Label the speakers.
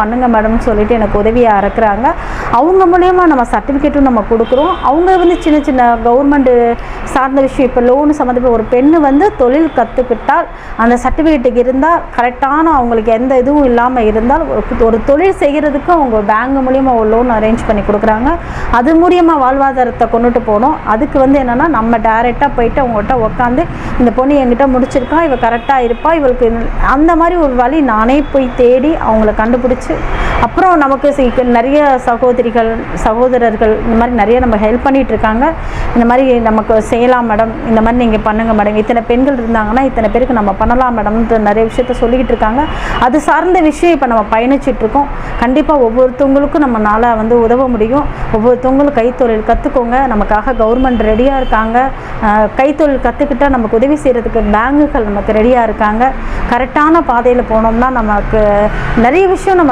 Speaker 1: பண்ணுங்கள் மேடம்னு சொல்லிட்டு எனக்கு உதவியாக இருக்கிறாங்க. அவங்க மூலயமா நம்ம சர்டிஃபிகேட்டும் நம்ம கொடுக்குறோம். அவங்க வந்து சின்ன சின்ன கவர்மெண்ட்டு சார்ந்த விஷயம், இப்போ லோனு சம்மந்தப்பட்ட ஒரு பெண்ணு வந்து தொழில் கற்றுக்கிட்டால் அந்த சர்டிஃபிகேட்டுக்கு இருந்தால் கரெக்டான அவங்களுக்கு எந்த இதுவும் இல்லாமல் இருந்தால் ஒரு தொழில் செய்கிறதுக்கு அவங்க பேங்க் மூலியமாக ஒரு லோன் அரேஞ்ச் பண்ணி கொடுக்குறாங்க. அது மூலியமாக வாழ்வாதாரத்தை கொண்டுட்டு போகணும். அதுக்கு வந்து என்னென்னா நம்ம டைரெக்டாக போயிட்டு அவங்கள்ட்ட உட்காந்து இந்த பொண்ணு என்கிட்ட முடிச்சிருக்கா, இவள் கரெக்டாக இருப்பா, இவளுக்கு அந்த மாதிரி ஒரு வழி நானே போய் தேடி அவங்கள கண்டுபிடிச்சி அப்புறம் நமக்கு நிறைய சகோதரர்கள் இந்த மாதிரி நிறைய நம்ம ஹெல்ப் பண்ணிகிட்டு இருக்காங்க. இந்த மாதிரி நமக்கு செய்யலாம் மேடம், இந்த மாதிரி நீங்கள் பண்ணுங்கள் மேடம், இத்தனை பெண்கள் இருந்தாங்கன்னா இத்தனை பேருக்கு நம்ம பண்ணலாம் மேடம்ன்ற நிறைய விஷயத்த சொல்லிக்கிட்டு இருக்காங்க. அது சார்ந்த விஷயம் இப்போ நம்ம பயணிச்சிட்ருக்கோம். கண்டிப்பாக ஒவ்வொருத்தவங்களுக்கும் நம்மளால் வந்து உதவ முடியும். ஒவ்வொருத்தவங்களும் கைத்தொழில் கற்றுக்கோங்க. நமக்காக கவர்மெண்ட் ரெடியாக இருக்காங்க. கைத்தொழில் கற்றுக்கிட்டால் நமக்கு உதவி செய்கிறதுக்கு பேங்குகள் நமக்கு ரெடியாக இருக்காங்க. கரெக்டான பாதையில் போனோம்னா நமக்கு நிறைய விஷயம் நம்ம